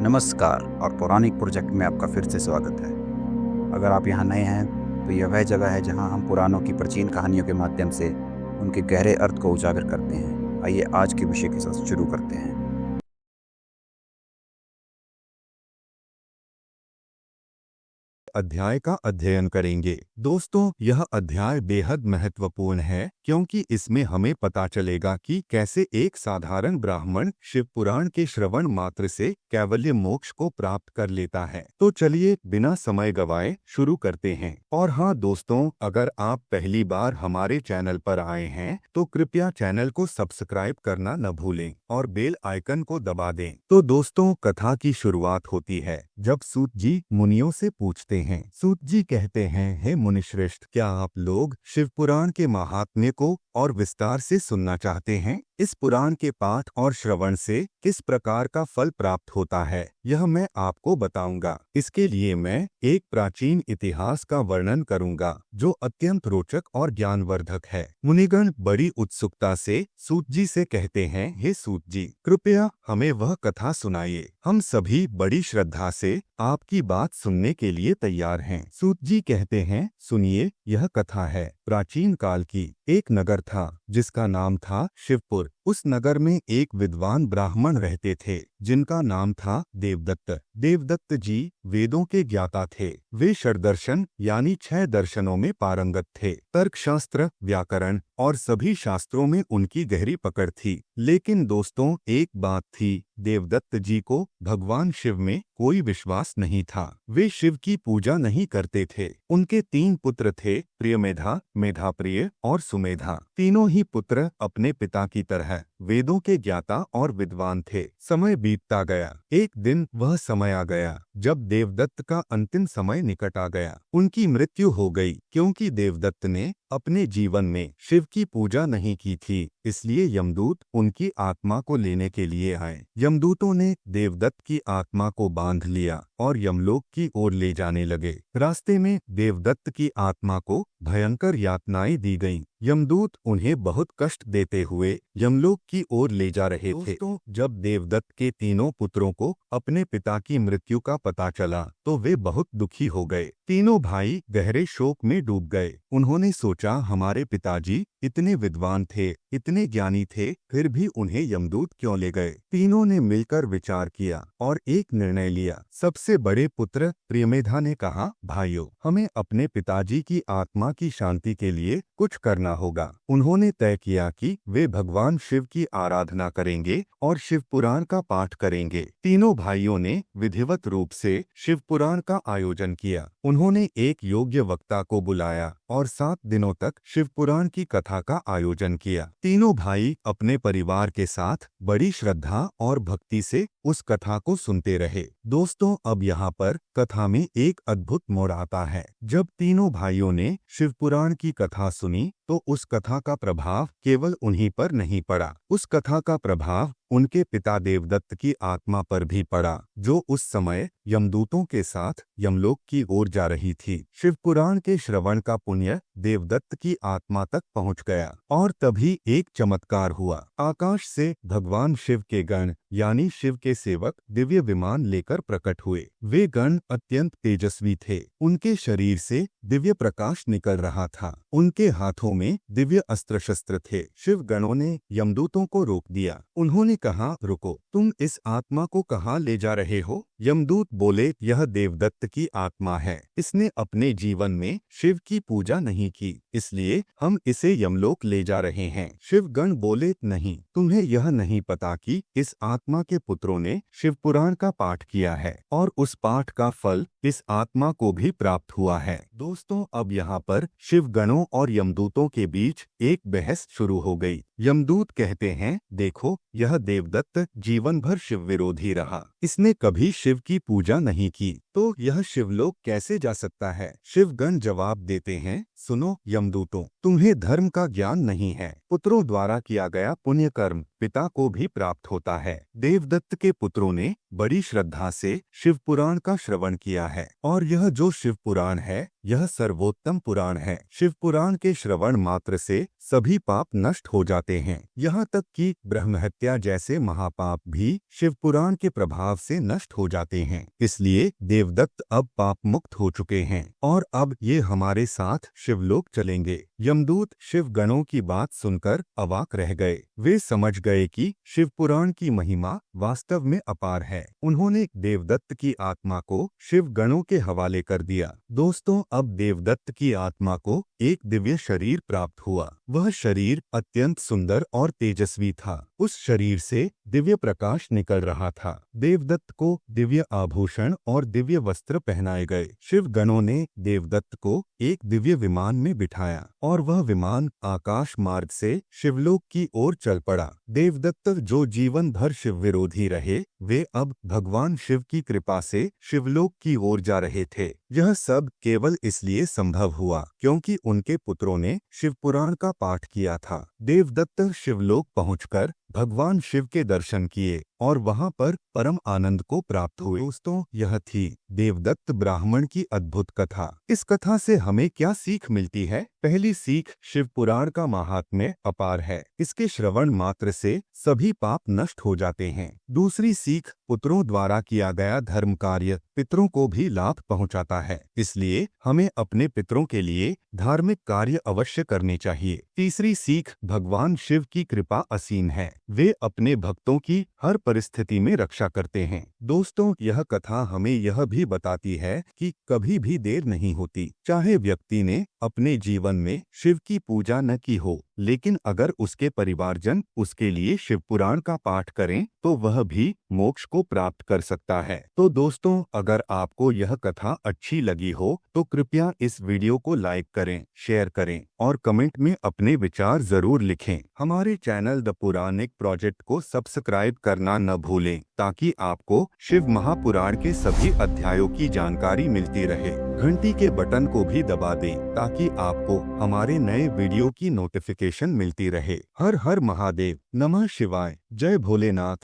नमस्कार और पौराणिक प्रोजेक्ट में आपका फिर से स्वागत है। अगर आप यहाँ नए हैं तो यह वह जगह है जहाँ हम पुराणों की प्राचीन कहानियों के माध्यम से उनके गहरे अर्थ को उजागर करते हैं। आइए आज के विषय के साथ शुरू करते हैं। अध्याय का अध्ययन करेंगे। दोस्तों, यह अध्याय बेहद महत्वपूर्ण है क्योंकि इसमें हमें पता चलेगा कि कैसे एक साधारण ब्राह्मण शिव पुराण के श्रवण मात्र से कैवल्य मोक्ष को प्राप्त कर लेता है। तो चलिए बिना समय गवाए शुरू करते हैं। और हाँ दोस्तों, अगर आप पहली बार हमारे चैनल पर आए हैं तो कृपया चैनल को सब्सक्राइब करना न भूलें और बेल आइकन को दबा दें। तो दोस्तों, कथा की शुरुआत होती है जब सूत जी मुनियों से पूछते हैं। सूत जी कहते हैं, हे मुनिश्रेष्ठ, क्या आप लोग शिव पुराण के महात्म्य को और विस्तार से सुनना चाहते हैं? इस पुराण के पाठ और श्रवण से किस प्रकार का फल प्राप्त होता है यह मैं आपको बताऊंगा। इसके लिए मैं एक प्राचीन इतिहास का वर्णन करूंगा जो अत्यंत रोचक और ज्ञानवर्धक है। मुनिगण बड़ी उत्सुकता से सूत जी से कहते हैं, हे सूत जी, कृपया हमें वह कथा सुनाइए। हम सभी बड़ी श्रद्धा से आपकी बात सुनने के लिए तैयार हैं। सूत जी कहते हैं, सुनिए, यह कथा है प्राचीन काल की। एक नगर था जिसका नाम था शिवपुर। उस नगर में एक विद्वान ब्राह्मण रहते थे जिनका नाम था देवदत्त। देवदत्त जी वेदों के ज्ञाता थे। वे षड्दर्शन यानी 6 दर्शनों में पारंगत थे। तर्कशास्त्र, व्याकरण और सभी शास्त्रों में उनकी गहरी पकड़ थी। लेकिन दोस्तों, एक बात थी, देवदत्त जी को भगवान शिव में कोई विश्वास नहीं था। वे शिव की पूजा नहीं करते थे। उनके 3 पुत्र थे, प्रियमेधा, मेधाप्रिय और सुमेधा। तीनों ही पुत्र अपने पिता की तरह वेदों के ज्ञाता और विद्वान थे। समय बीतता गया। एक दिन वह समय आ गया जब देवदत्त का अंतिम समय निकट आ गया। उनकी मृत्यु हो गई क्योंकि देवदत्त ने अपने जीवन में शिव की पूजा नहीं की थी। इसलिए यमदूत उनकी आत्मा को लेने के लिए आए। यमदूतों ने देवदत्त की आत्मा को बांध लिया और यमलोक की ओर ले जाने लगे। रास्ते में देवदत्त की आत्मा को भयंकर यातनाएं दी गईं। यमदूत उन्हें बहुत कष्ट देते हुए यमलोक की ओर ले जा रहे थे। जब देवदत्त के तीनों पुत्रों को अपने पिता की मृत्यु का पता चला तो वे बहुत दुखी हो गए। तीनों भाई गहरे शोक में डूब गए। उन्होंने सोचा, हमारे पिताजी इतने विद्वान थे, इतने ज्ञानी थे, फिर भी उन्हें यमदूत क्यों ले गए? तीनों ने मिलकर विचार किया और एक निर्णय लिया। सबसे बड़े पुत्र प्रियमेधा ने कहा, भाइयों, हमें अपने पिताजी की आत्मा की शांति के लिए कुछ करना होगा। उन्होंने तय किया कि वे भगवान शिव की आराधना करेंगे और शिव पुराण का पाठ करेंगे। तीनों भाइयों ने विधिवत रूप से शिव पुराण का आयोजन किया। उन्होंने एक योग्य वक्ता को बुलाया और 7 दिनों तक शिव पुराण की कथा का आयोजन किया। तीनों भाई अपने परिवार के साथ बड़ी श्रद्धा और भक्ति से उस कथा को सुनते रहे। दोस्तों, अब यहाँ पर कथा में एक अद्भुत मोड़ आता है। जब तीनों भाइयों ने शिव पुराण की कथा सुनी तो उस कथा का प्रभाव केवल उन्हीं पर नहीं पड़ा। उस कथा का प्रभाव उनके पिता देवदत्त की आत्मा पर भी पड़ा, जो उस समय यमदूतों के साथ यमलोक की ओर जा रही थी। शिव पुराण के श्रवण का पुण्य देवदत्त की आत्मा तक पहुंच गया और तभी एक चमत्कार हुआ। आकाश से भगवान शिव के गण यानी शिव के सेवक दिव्य विमान लेकर प्रकट हुए। वे गण अत्यंत तेजस्वी थे। उनके शरीर से दिव्य प्रकाश निकल रहा था। उनके हाथों में दिव्य अस्त्र शस्त्र थे। शिव गणों ने यमदूतों को रोक दिया। उन्होंने कहा, रुको, तुम इस आत्मा को कहाँ ले जा रहे हो? यमदूत बोले, यह देवदत्त की आत्मा है। इसने अपने जीवन में शिव की पूजा नहीं की, इसलिए हम इसे यमलोक ले जा रहे हैं। शिवगण बोले, नहीं, तुम्हें यह नहीं पता कि इस आत्मा के पुत्रों ने शिव पुराण का पाठ किया है और उस पाठ का फल इस आत्मा को भी प्राप्त हुआ है। दोस्तों, अब यहाँ पर शिवगणों और यमदूतों के बीच एक बहस शुरू हो गई। यमदूत कहते हैं, देखो, यह देवदत्त जीवन भर शिव विरोधी रहा। इसने कभी शिव की पूजा नहीं की, तो यह शिवलोक कैसे जा सकता है? शिवगण जवाब देते हैं, सुनो यमदूतों, तुम्हें धर्म का ज्ञान नहीं है। पुत्रों द्वारा किया गया पुण्य कर्म पिता को भी प्राप्त होता है। देवदत्त के पुत्रों ने बड़ी श्रद्धा से शिव पुराण का श्रवण किया है और यह जो शिव पुराण है यह सर्वोत्तम पुराण है। शिव पुराण के श्रवण मात्र से सभी पाप नष्ट हो जाते हैं। यहाँ तक कि ब्रह्महत्या जैसे महापाप भी शिव पुराण के प्रभाव से नष्ट हो जाते हैं। इसलिए देवदत्त अब पाप मुक्त हो चुके हैं और अब ये हमारे साथ शिवलोक चलेंगे। यमदूत शिव गणों की बात सुनकर अवाक रह गए। वे समझ गए कि शिव पुराण की महिमा वास्तव में अपार है। उन्होंने देवदत्त की आत्मा को शिव गणों के हवाले कर दिया। दोस्तों, अब देवदत्त की आत्मा को एक दिव्य शरीर प्राप्त हुआ। वह शरीर अत्यंत सुंदर और तेजस्वी था। उस शरीर से दिव्य प्रकाश निकल रहा था। देवदत्त को दिव्य आभूषण और दिव्य वस्त्र पहनाए गए। शिव गणों ने देवदत्त को एक दिव्य विमान में बिठाया और वह विमान आकाश मार्ग से शिवलोक की ओर चल पड़ा। देवदत्त जो जीवन भर शिव विरोधी रहे, वे अब भगवान शिव की कृपा से शिवलोक की ओर जा रहे थे। यह सब केवल इसलिए संभव हुआ क्योंकि उनके पुत्रों ने शिव पुराण का पाठ किया था। देवदत्त शिवलोक पहुंचकर भगवान शिव के दर्शन किए और वहां पर परम आनंद को प्राप्त हुए। दोस्तों, यह थी देवदत्त ब्राह्मण की अद्भुत कथा। इस कथा से हमें क्या सीख मिलती है? पहली सीख, शिव पुराण का महात्म्य अपार है। इसके श्रवण मात्र से सभी पाप नष्ट हो जाते हैं। दूसरी सीख, पुत्रों द्वारा किया गया धर्म कार्य पितरों को भी लाभ पहुंचाता है। इसलिए हमें अपने पितरों के लिए धार्मिक कार्य अवश्य करने चाहिए। तीसरी सीख, भगवान शिव की कृपा असीम है। वे अपने भक्तों की हर परिस्थिति में रक्षा करते हैं। दोस्तों, यह कथा हमें यह भी बताती है कि कभी भी देर नहीं होती। चाहे व्यक्ति ने अपने जीवन में शिव की पूजा न की हो, लेकिन अगर उसके परिवारजन उसके लिए शिव पुराण का पाठ करें तो वह भी मोक्ष को प्राप्त कर सकता है। तो दोस्तों, अगर आपको यह कथा अच्छी लगी हो तो कृपया इस वीडियो को लाइक करें, शेयर करें और कमेंट में अपने विचार जरूर लिखें। हमारे चैनल द पुराणिक प्रोजेक्ट को सब्सक्राइब करना न भूलें ताकि आपको शिव महापुराण के सभी अध्यायों की जानकारी मिलती रहे। घंटी के बटन को भी दबा दें ताकि आपको हमारे नए वीडियो की नोटिफिकेशन मिलती रहे। हर हर महादेव, नमः शिवाय, जय भोलेनाथ।